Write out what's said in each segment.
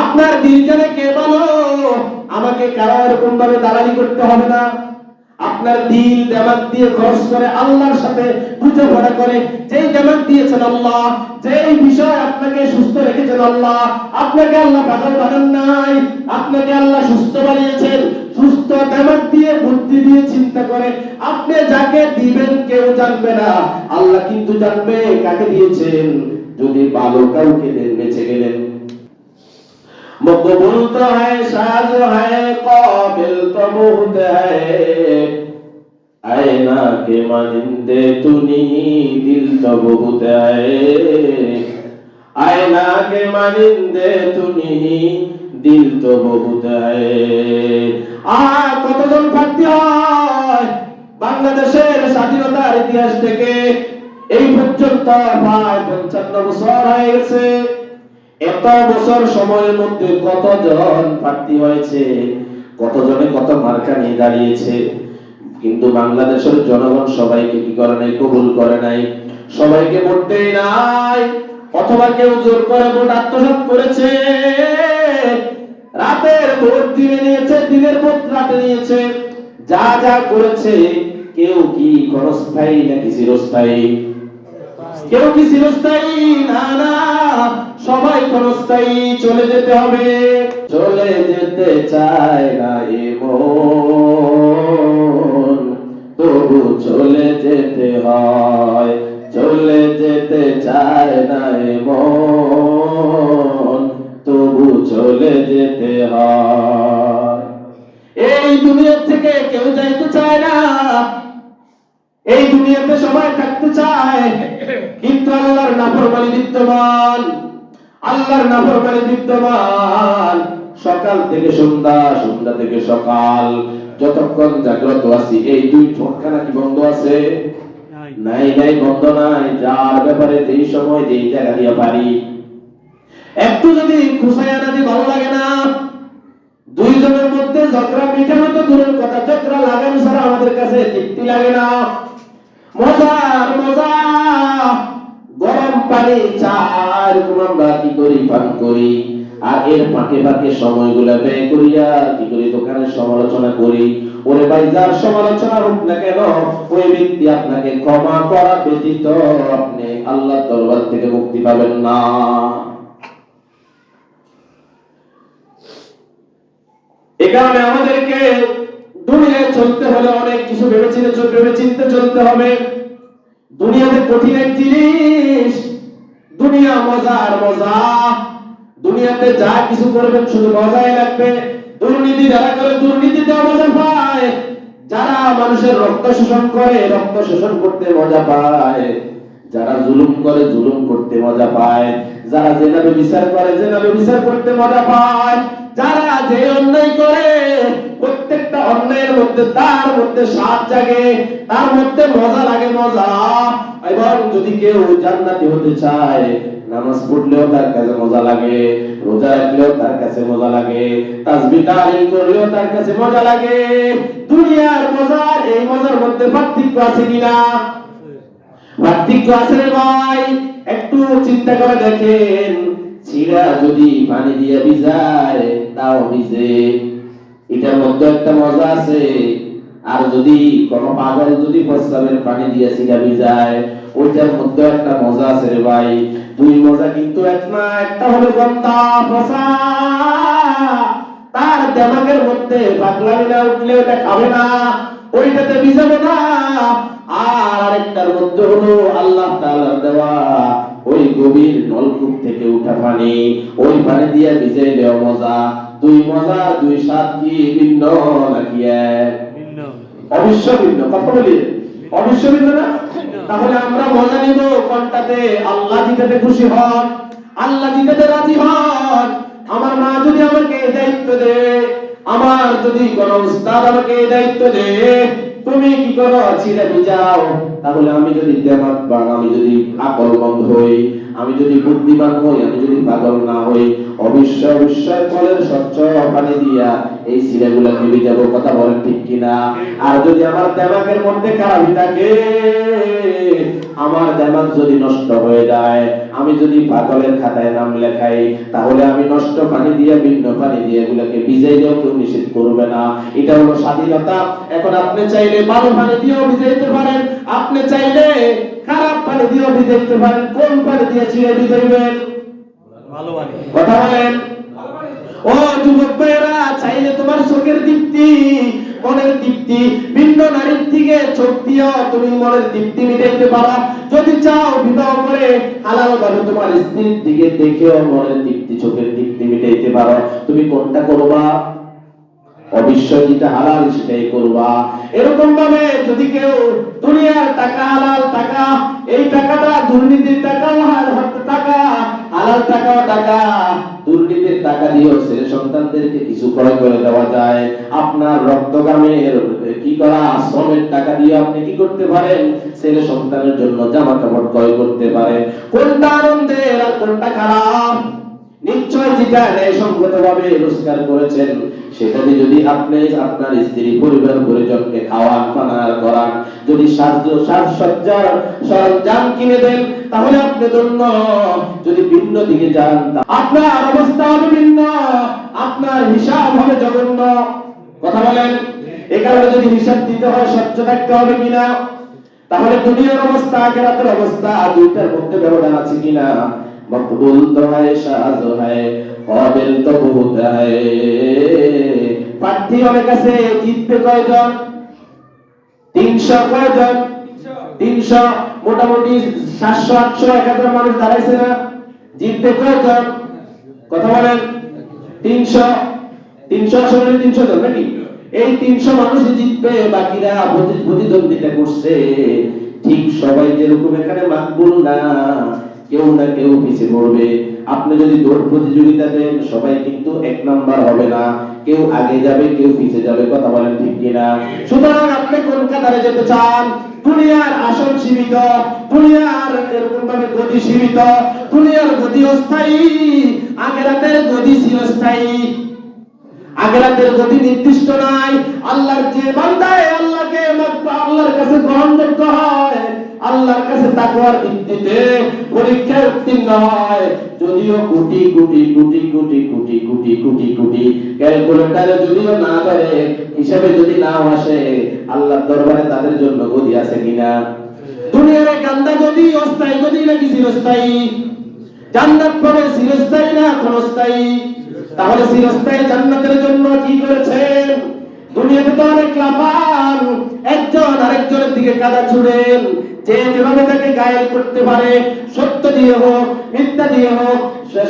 আপনার দিল জানে কে ভালো, আমাকে কারো এরকম ভাবে দালালি করতে হবে না। আপনার দিল দিমাগ দিয়ে খরচ করে আল্লাহর সাথে বোঝাপড়া করে, যেই দিমাগ দিয়েছেন আল্লাহ, যেই বিষয় আপনাকে সুস্থ রেখেছেন আল্লাহ, আপনাকে আল্লাহ পাগল বানান নাই, আপনাকে আল্লাহ সুস্থ বানিয়েছেন। সুস্থ দিমাগ দিয়ে বুদ্ধি দিয়ে চিন্তা করে আপনি যাকে দিবেন কেউ জানবে না, আল্লাহ কিন্তু জানবে কাকে দিয়েছেন। যদি ভালো কাউকে দেন বেঁচে গেলেন। मकबूल तो है, साज है, काबिल तो बहुत है, आईना के मानिंदे तुनी दिल तो बहुत है, आईना के मानिंदे तुनी दिल तो बहुत है। কতজন প্রার্থী হয় বাংলাদেশের স্বাধীনতার ইতিহাস থেকে এই পর্যন্ত প্রায় 55 বছর হয়ে গেছে। এত বছর সময়ের মধ্যে কতজন প্রার্থী হয়েছে, কতজনে কত মার্কা নিয়ে দাঁড়িয়েছে, কিন্তু বাংলাদেশের জনগণ সবাইকে কি করে নাই? কবুল করে নাই। সবাইকে ভোট দেয় নাই, অথবা কেউ জোর করে ভোট আত্মসাৎ করেছে। রাতের ভোট দিনে নিয়েছে, দিনের ভোট রাতে নিয়েছে। যা যা করেছে, কেউ কি ক্ষণস্থায়ী নাকি চিরস্থায়ী? কেউ কি চিরস্থায়ী? না না, সবাই ক্ষণস্থায়ী। চলে যেতে হবে। চলে যেতে চায় না এ মন, তবু চলে যেতে হয়। চলে যেতে চায় না এ মন, তবু চলে যেতে হয়। এই দুনিয়া থেকে কেউ যাইতে চায় না, এই দুনিয়াতে সবাই থাকতে চায়, কিন্তু আল্লাহর নাফরমানি বিদ্যমান। আল্লাহর নাফরমানি বিদ্যমান সকাল থেকে সন্ধ্যা, সন্ধ্যা থেকে সকাল। যতক্ষণ জাগ্রত আছি এই দুই ঠোঁটখানা কি বন্ধ আছে? নাই নাই, বন্ধ নাই। যার ব্যাপারে যেই সময় যেই জায়গা দিয়ে পারি একটু যদি খুশাইয়া না দিই ভালো লাগে না। দুইজনের মধ্যে ঝগড়া মেটানো তো দূরের কথা, ঝগড়া লাগানো ছাড়া আমাদের কাছে তৃপ্তি লাগে না। মজার মজা গরম পানি চা এরকম আমরা কি করি? পান করি। আর এর ফাঁকে ফাঁকে সময়গুলা ব্যয় করিয়া কি করি? দোকানের সমালোচনা করি। ওরে ভাই, যার সমালোচনা হোক না কেন, ওই ব্যক্তি আপনাকে ক্ষমা করা ব্যতীত আপনি আল্লাহর দরবার থেকে মুক্তি পাবেন না। এ কারণে আমাদেরকে দুনিয়ায় চলতে হলে অনেক কিছু ভেবে চিন্তে চলতে হবে। দুনিয়াতে কঠিন এক জিনিস, দুনিয়া মজার মজা। দুনিয়াতে যা কিছু করবেন শুধু মজাই লাগবে। দুর্নীতি যারা করে দুর্নীতিতে মজা পায়, যারা মানুষের রক্ত শোষণ করে রক্ত শোষণ করতে মজা পায়, যারা জুলুম করে জুলুম করতে মজা পায়, যারা জেনাবে বিচার করে জেনাবে বিচার করতে মজা পায়, যারা যে অন্যায় করে প্রত্যেকটা অন্যায়ের মধ্যে তার মধ্যে স্বাদ জাগে, তার মধ্যে মজা লাগে মজা। এবং যদি কেউ জান্নাতি হতে চায়, নামাজ পড়লেও তার কাছে মজা লাগে, রোজা রাখলেও তার কাছে মজা লাগে, তাসবিহ তাহলিল করলেও তার কাছে মজা লাগে। দুনিয়ার মজার এই মজার মধ্যে পার্থক্য আছে কিনা? পার্থক্য আছে রে ভাই। একটু চিন্তা করে দেখেন, ছিড়া যদি পানি দিয়ে ভিজায় তাও ভিজে, এটার মধ্যে একটা মজা আছে। আর যদি কোনো পাগল যদি প্রস্রাবের পানি দিয়ে ছিড়া ভিজায়, ওইটার মধ্যে একটা মজা আছে রে ভাই। দুই মজা কিন্তু এক না। একটা হলো গন্ধা ফসা, তার দিমাগের মধ্যে পাগলামি না উঠলে ওটা খাবে না, ওইটাতে ভিজাবে না। আর আরেকটার মধ্যে হলো আল্লাহ তাআলার দেওয়া ওই গভীর নলকূপ থেকে উঠা পানি, ওই পানি দিয়ে ভিজাইলেও মজা। দুই মজা দুই স্বাদ কি ভিন্ন নাকি এক? অবশ্য ভিন্ন। কথা বলি অবশ্য ভিন্ন না? তাহলে আমরা মজা নিব কোনটাতে? আল্লাহ যেটাতে খুশি হন, আল্লাহ যেটাতে রাজি হন। আমার মা যদি আমাকে দায়িত্ব দেয়, আমার যদি কোন উস্তাদ আমাকে দায়িত্ব দেয়, তুমি কি করো? ছিঁড়ে ভিজাও। তাহলে আমি যদি দিমাগবান, আমি যদি আকলমন্দ হই, আমি যদি বুদ্ধিমান হই, আমি যদি পাগল না হই, অবশ্যই কলের স্বচ্ছ পানি দিয়া এই ছিলেগুলোকে ভিজাবো। কথা বলেন ঠিক কিনা? আর যদি আমার দেমাগের মধ্যে খারাপি থাকে, আমার দেমাগ যদি নষ্ট হয়ে যায়, আমি যদি পাগলের খাতায় নাম লেখাই, তাহলে আমি নষ্ট পানি দিয়ে ভিন্ন পানি দিয়ে এগুলোকে ভিজাইলেও কেউ নিষেধ করবে না। এটা হলো স্বাধীনতা। এখন আপনি চাইলে ভালো পানি দিয়েও ভিজাইতে পারেন, আপনি চাইলে খারাপ পানি দিয়েও ভিজাইতে পারেন। কোন পানি দিয়ে ছিঁড়ে ভিজাইবেন? ভালো পানি। কথা বলেন। ও যুবক ভাইরা, চাইলে তোমার চোখের দীপ্তি, মনের দীপ্তি, ভিন্ন নারীর দিকে চোখ দিয়েও তুমি মনের দীপ্তি মিটাইতে পারো। যদি চাও বিবাহ করে হালাল ভাবে তোমার স্ত্রীর দিকে দেখেও মনের দীপ্তি, চোখের দীপ্তি মিটাইতে পারো। তুমি কোনটা করবা? অবশ্যই যেটা হালাল সেটাই করবা। এরকম ভাবে যদি কেউ দুনিয়ার টাকা, হালাল টাকা, এই টাকাটা দুর্নীতির টাকা, টাকা হালাল টাকাও টাকা, দুর্নীতির টাকা দিয়েও ছেলে সন্তানদেরকে কিছু ক্রয় করে দেওয়া যায়। আপনার রক্তগামের কি করা শ্রমের টাকা দিয়ে আপনি কি করতে পারেন? ছেলে সন্তানের জন্য জামা কাপড় ক্রয় করতে পারেন। কোনটা আনন্দের আর কোনটা খারাপ? নিশ্চয় যেটা ন্যায়সঙ্গত ভাবে রোজগার করেছেন সেটাতে যদি আপনি আপনার স্ত্রী পরিবার পরিজনকে খাওয়ান, পানার করান, যদি সাজসজ্জার সরঞ্জাম কিনে দেন, তাহলে আপনি ধন্য। যদি ভিন্ন দিকে যান, আপনার অবস্থা হবে ভিন্ন, আপনার হিসাব হবে জঘন্য। কথা বলেন। এই কারণে যদি হিসাব দিতে হয় স্বচ্ছ থাকতে হবে কিনা, তাহলে দুনিয়ার অবস্থা আখিরাতের অবস্থা দুইটার মধ্যে ব্যবধান আছে কিনা। মকবুল তো হয়, সাজ হয়, কাবিল তো বহুত হয়। প্রার্থী অনেক আছে, জিতবে কয়জন? 300। কয়জন? 300। মোটামুটি 700 800 1000 মানুষ দাঁড়াইছে না? জিতবে কয়জন? কথা বলেন। 300 আসলে 300 জন নাকি? এই 300 মানুষই জিতবে, বাকিরা প্রতিদ্বন্দ্বিতা করছে। ঠিক সবাই যেরকম এখানে মাকবুল না, কেউ না কেউ পিছিয়ে পড়বে। আপনি যদি দৌড় প্রতিযোগিতা দেন, সবাই কিন্তু 1 নাম্বার হবে না, কেউ আগে যাবে, কেউ পিছিয়ে যাবে। কথা বলেন ঠিক কিনা? সুতরাং আপনি কোন কাতারে যেতে চান? দুনিয়ার আসন সীমিত, দুনিয়ার এরকম ভাবে গতি সীমিত, দুনিয়ার গতি অস্থায়ী, আখিরাতের গতি চিরস্থায়ী। আখিরাতের গতি নির্দিষ্ট নাই। আল্লাহর যে বান্দায় আল্লাহর কাছে গ্রহণযোগ্য হয়, আল্লাহর কাছে তাকওয়ার ভিত্তিতে পরীক্ষায় উত্তীর্ণ হয়, যদিও কোটি কোটি কোটি কোটি কোটি কোটি কোটি কোটি ক্যালকুলেটরে যদিও না ধরে, হিসাবে যদি নাও আসে, আল্লাহর দরবারে তাদের জন্য গদি আছে কিনা? দুনিয়ার গান্দা গদি অস্থায়ী গদি নাকি চিরস্থায়ী? জান্নাত পাবে চিরস্থায়ী না ক্ষণস্থায়ী? তাহলে চিরস্থায়ী জান্নাতের জন্য কি করেছেন? দুনিয়াতে তো অনেক লাফান, একজন আরেকজনের দিকে কাদা ছুড়েন, যে যেভাবে তাকে ঘায়েল করতে পারে, সত্য দিয়ে হোক, মিথ্যা দিয়ে হোক,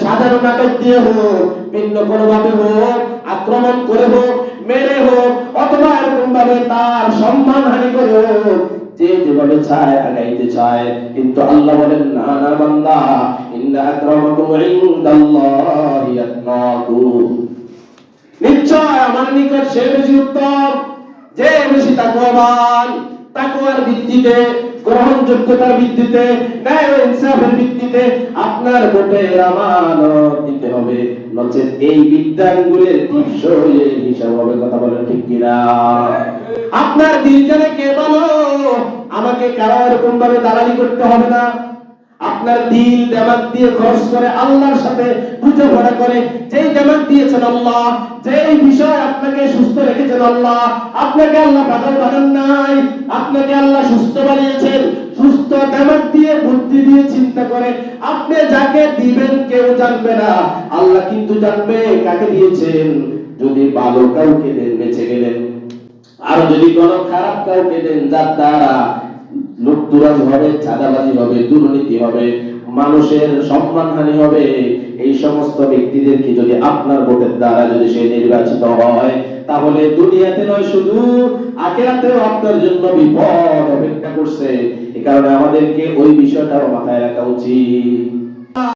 সাধারণ নাটক দিয়ে হোক, ভিন্ন কোনো ভাবে হোক, আক্রমণ করে হোক, মেরে হোক, অথবা এরকম ভাবে তার সম্মান হানি করে হোক, যে যেভাবে চায় আগাইতে চায়। কিন্তু আল্লাহ বলেন, না না বান্দা, ইন্না আকরামাকুম ইনদাল্লাহি আতকাকুম, নিশ্চয় আমার নিকট সে বেশি উত্তম যে বেশি তাকওয়াবান। তাকওয়ার ভিত্তিতে, গ্রহণযোগ্যতার ভিত্তিতে, ন্যায় ও ইনসাফের ভিত্তিতে আপনার ভোটের আমানত দিতে হবে, নচেত এই বিদ্যাঙ্গুলের টিপসই হিসাব হবে। কথা বলেন ঠিক কিনা? আপনার দিল জানে কে ভালো, আমাকে কারো এরকম ভাবে দালালি করতে হবে না। আপনার দিল দেমাগ দিয়ে খরচ করে আল্লাহর সাথে বুঝাপড়া করে, যেই দেমাগ দিয়েছেন আল্লাহ, যেই বিষয় আপনাকে সুস্থ রেখেছেন আল্লাহ, আপনাকে আল্লাহ পাগল বানান নাই, আপনাকে আল্লাহ সুস্থ বানিয়েছেন। সুস্থ দেমাগ দিয়ে, বুদ্ধি দিয়ে চিন্তা করে আপনি যাকে দিবেন কেউ জানবে না, আল্লাহ কিন্তু জানবে কাকে দিয়েছেন। যদি ভালো কাউকে দেন বেঁচে গেলেন, আর যদি কোনো খারাপ কাউকে দেন যার দ্বারা লুটতরাজ হবে, চাঁদাবাজি হবে, দুর্নীতি হবে, মানুষের সম্মানহানি হবে, এই সমস্ত ব্যক্তিদেরকে যদি আপনার ভোটের দ্বারা যদি সে নির্বাচিত হয়, তাহলে দুনিয়াতে নয় শুধু আখিরাতেও আপনার জন্য বিপদ অপেক্ষা করছে। এই কারণে আমাদেরকে ওই বিষয়টাও মাথায় রাখা উচিত।